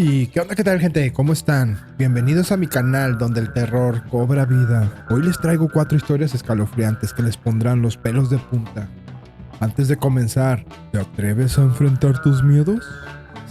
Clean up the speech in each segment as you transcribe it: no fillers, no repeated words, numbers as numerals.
¿Y qué onda? ¿Qué tal, gente? ¿Cómo están? Bienvenidos a mi canal donde el terror cobra vida. Hoy les traigo 4 historias escalofriantes que les pondrán los pelos de punta. Antes de comenzar, ¿te atreves a enfrentar tus miedos?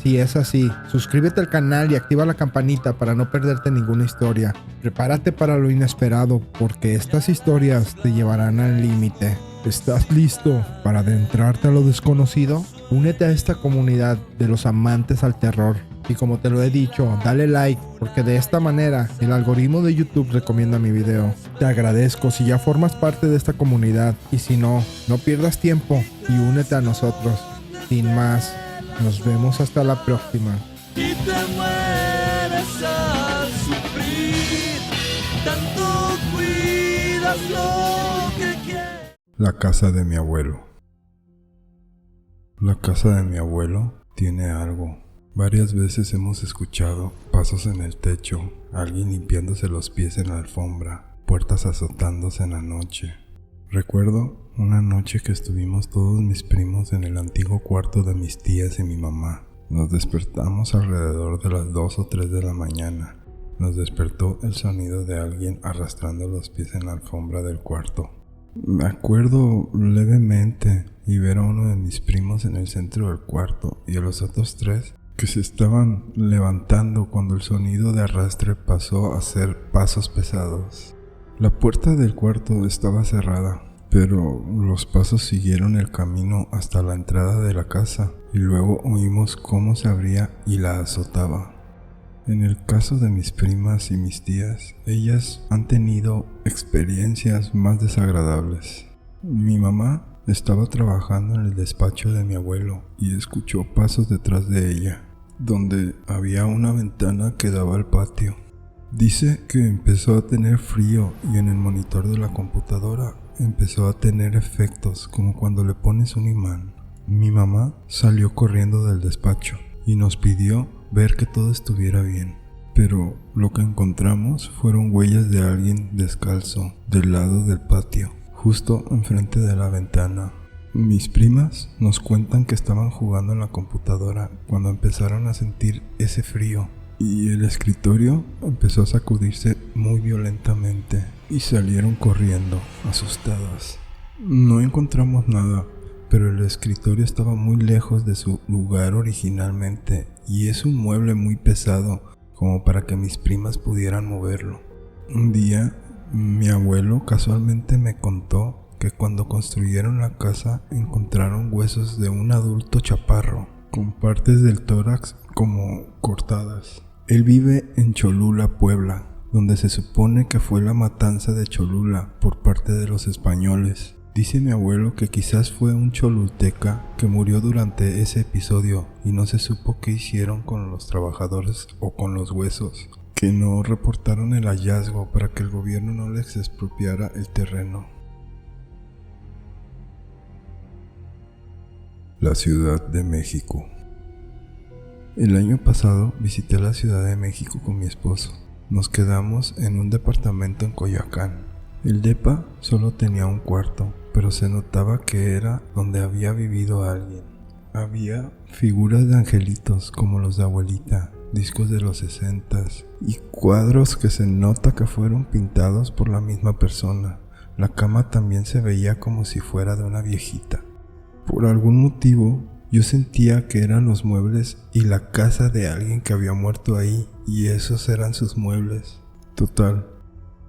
Si es así, suscríbete al canal y activa la campanita para no perderte ninguna historia. Prepárate para lo inesperado porque estas historias te llevarán al límite. ¿Estás listo para adentrarte a lo desconocido? Únete a esta comunidad de los amantes al terror. Y como te lo he dicho, dale like, porque de esta manera el algoritmo de YouTube recomienda mi video. Te agradezco si ya formas parte de esta comunidad, y si no, no pierdas tiempo y únete a nosotros. Sin más, nos vemos hasta la próxima. Y te mueres al sufrir, tanto cuidas lo que quieres. La casa de mi abuelo. La casa de mi abuelo tiene algo. Varias veces hemos escuchado pasos en el techo, alguien limpiándose los pies en la alfombra, puertas azotándose en la noche. Recuerdo una noche que estuvimos todos mis primos en el antiguo cuarto de mis tías y mi mamá. Nos despertamos alrededor de las 2 o 3 de la mañana. Nos despertó el sonido de alguien arrastrando los pies en la alfombra del cuarto. Me acuerdo levemente y ver a uno de mis primos en el centro del cuarto y a los otros 3 que se estaban levantando cuando el sonido de arrastre pasó a ser pasos pesados. La puerta del cuarto estaba cerrada, pero los pasos siguieron el camino hasta la entrada de la casa y luego oímos cómo se abría y la azotaba. En el caso de mis primas y mis tías, ellas han tenido experiencias más desagradables. Mi mamá estaba trabajando en el despacho de mi abuelo y escuchó pasos detrás de ella, donde había una ventana que daba al patio. Dice que empezó a tener frío y en el monitor de la computadora empezó a tener efectos como cuando le pones un imán. Mi mamá salió corriendo del despacho y nos pidió ver que todo estuviera bien, pero lo que encontramos fueron huellas de alguien descalzo del lado del patio, justo enfrente de la ventana. Mis primas nos cuentan que estaban jugando en la computadora cuando empezaron a sentir ese frío y el escritorio empezó a sacudirse muy violentamente y salieron corriendo, asustadas. No encontramos nada, pero el escritorio estaba muy lejos de su lugar originalmente y es un mueble muy pesado como para que mis primas pudieran moverlo. Un día, mi abuelo casualmente me contó que cuando construyeron la casa encontraron huesos de un adulto chaparro, con partes del tórax como cortadas. Él vive en Cholula, Puebla, donde se supone que fue la matanza de Cholula por parte de los españoles. Dice mi abuelo que quizás fue un cholulteca que murió durante ese episodio y no se supo qué hicieron con los trabajadores o con los huesos, que no reportaron el hallazgo para que el gobierno no les expropiara el terreno. La Ciudad de México. El año pasado visité la Ciudad de México con mi esposo. Nos quedamos en un departamento en Coyoacán. El depa solo tenía un cuarto, pero se notaba que era donde había vivido alguien. Había figuras de angelitos como los de abuelita, discos de los 60s y cuadros que se nota que fueron pintados por la misma persona. La cama también se veía como si fuera de una viejita. Por algún motivo, yo sentía que eran los muebles y la casa de alguien que había muerto ahí, y esos eran sus muebles. Total,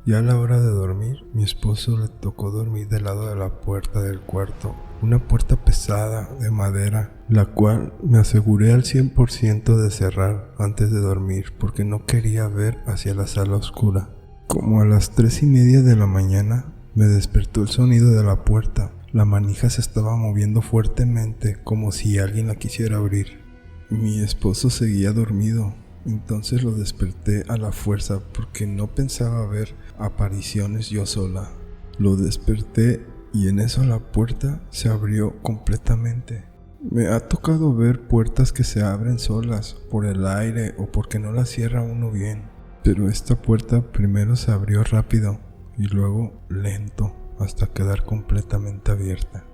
ya a la hora de dormir, mi esposo le tocó dormir del lado de la puerta del cuarto, una puerta pesada de madera, la cual me aseguré al 100% de cerrar antes de dormir porque no quería ver hacia la sala oscura. Como a las 3:30 de la mañana, me despertó el sonido de la puerta. La manija se estaba moviendo fuertemente como si alguien la quisiera abrir. Mi esposo seguía dormido, entonces lo desperté a la fuerza porque no pensaba ver apariciones yo sola. Lo desperté y en eso la puerta se abrió completamente. Me ha tocado ver puertas que se abren solas por el aire o porque no las cierra uno bien, pero esta puerta primero se abrió rápido y luego lento, hasta quedar completamente abierta.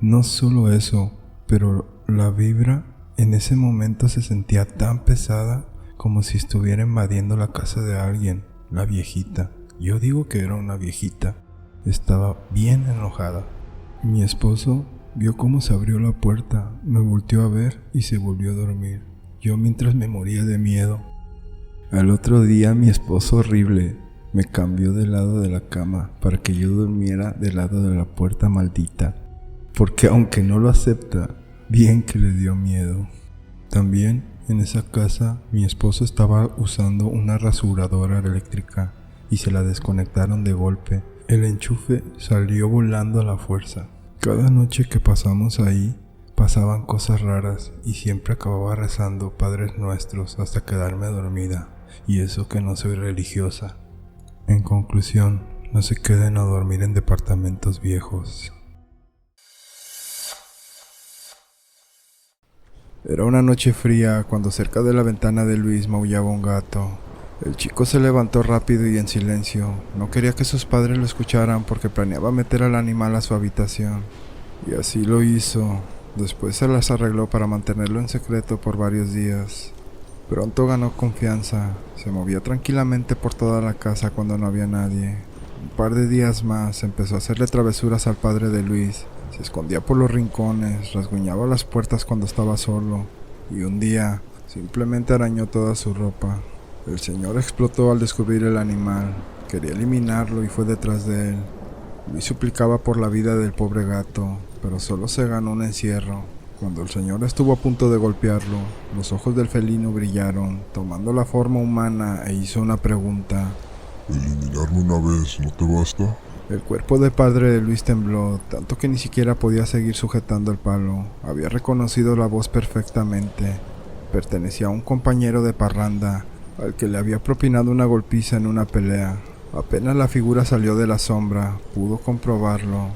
No solo eso, pero la vibra en ese momento se sentía tan pesada como si estuviera invadiendo la casa de alguien. La viejita, yo digo que era una viejita, estaba bien enojada. Mi esposo vio cómo se abrió la puerta, me volteó a ver y se volvió a dormir. Yo mientras me moría de miedo. Al otro día mi esposo horrible me cambió del lado de la cama para que yo durmiera del lado de la puerta maldita, porque aunque no lo acepta, bien que le dio miedo. También en esa casa mi esposo estaba usando una rasuradora eléctrica y se la desconectaron de golpe. El enchufe salió volando a la fuerza. Cada noche que pasamos ahí pasaban cosas raras y siempre acababa rezando Padres Nuestros hasta quedarme dormida, y eso que no soy religiosa. En conclusión, no se queden a dormir en departamentos viejos. Era una noche fría cuando cerca de la ventana de Luis maullaba un gato. El chico se levantó rápido y en silencio. No quería que sus padres lo escucharan porque planeaba meter al animal a su habitación. Y así lo hizo. Después se las arregló para mantenerlo en secreto por varios días. Pronto ganó confianza. Se movía tranquilamente por toda la casa cuando no había nadie. Un par de días más empezó a hacerle travesuras al padre de Luis. Se escondía por los rincones, rasguñaba las puertas cuando estaba solo. Y un día simplemente arañó toda su ropa. El señor explotó al descubrir el animal. Quería eliminarlo y fue detrás de él. Luis suplicaba por la vida del pobre gato, pero solo se ganó un encierro. Cuando el señor estuvo a punto de golpearlo, los ojos del felino brillaron, tomando la forma humana, e hizo una pregunta. ¿Eliminarme una vez no te basta? El cuerpo del padre de Luis tembló, tanto que ni siquiera podía seguir sujetando el palo. Había reconocido la voz perfectamente. Pertenecía a un compañero de parranda, al que le había propinado una golpiza en una pelea. Apenas la figura salió de la sombra, pudo comprobarlo.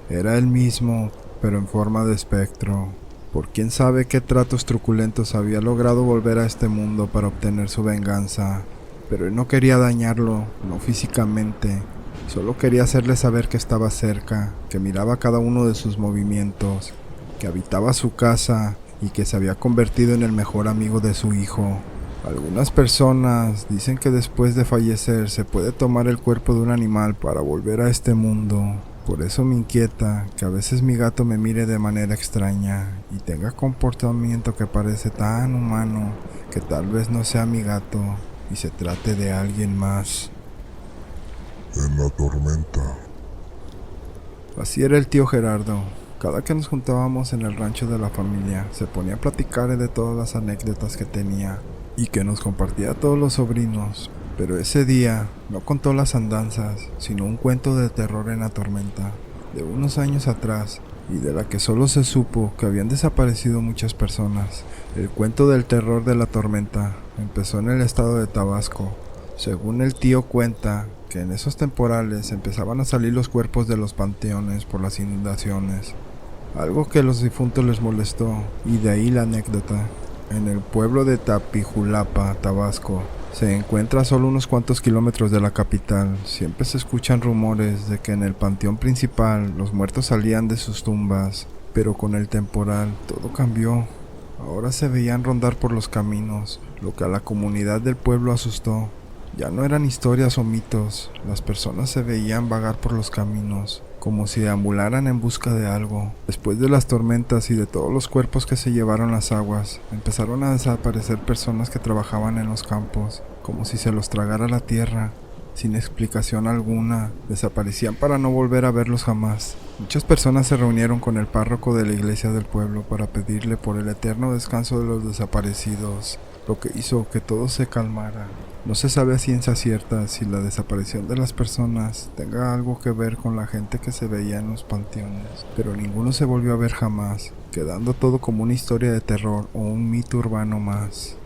Era él mismo, pero en forma de espectro. Por quién sabe qué tratos truculentos había logrado volver a este mundo para obtener su venganza. Pero él no quería dañarlo, no físicamente. Solo quería hacerle saber que estaba cerca, que miraba cada uno de sus movimientos, que habitaba su casa y que se había convertido en el mejor amigo de su hijo. Algunas personas dicen que después de fallecer se puede tomar el cuerpo de un animal para volver a este mundo. Por eso me inquieta que a veces mi gato me mire de manera extraña y tenga comportamiento que parece tan humano que tal vez no sea mi gato y se trate de alguien más. En la tormenta. Así era el tío Gerardo. Cada que nos juntábamos en el rancho de la familia, se ponía a platicar de todas las anécdotas que tenía y que nos compartía a todos los sobrinos. Pero ese día no contó las andanzas, sino un cuento de terror en la tormenta, de unos años atrás, y de la que solo se supo que habían desaparecido muchas personas. El cuento del terror de la tormenta empezó en el estado de Tabasco. Según el tío cuenta que en esos temporales empezaban a salir los cuerpos de los panteones por las inundaciones, algo que a los difuntos les molestó, y de ahí la anécdota. En el pueblo de Tapijulapa, Tabasco, se encuentra solo unos cuantos kilómetros de la capital. Siempre se escuchan rumores de que en el panteón principal los muertos salían de sus tumbas, pero con el temporal todo cambió. Ahora se veían rondar por los caminos, lo que a la comunidad del pueblo asustó. Ya no eran historias o mitos, las personas se veían vagar por los caminos, como si deambularan en busca de algo. Después de las tormentas y de todos los cuerpos que se llevaron las aguas, empezaron a desaparecer personas que trabajaban en los campos, como si se los tragara la tierra. Sin explicación alguna, desaparecían para no volver a verlos jamás. Muchas personas se reunieron con el párroco de la iglesia del pueblo para pedirle por el eterno descanso de los desaparecidos, lo que hizo que todo se calmara. No se sabe a ciencia cierta si la desaparición de las personas tenga algo que ver con la gente que se veía en los panteones, pero ninguno se volvió a ver jamás, quedando todo como una historia de terror o un mito urbano más.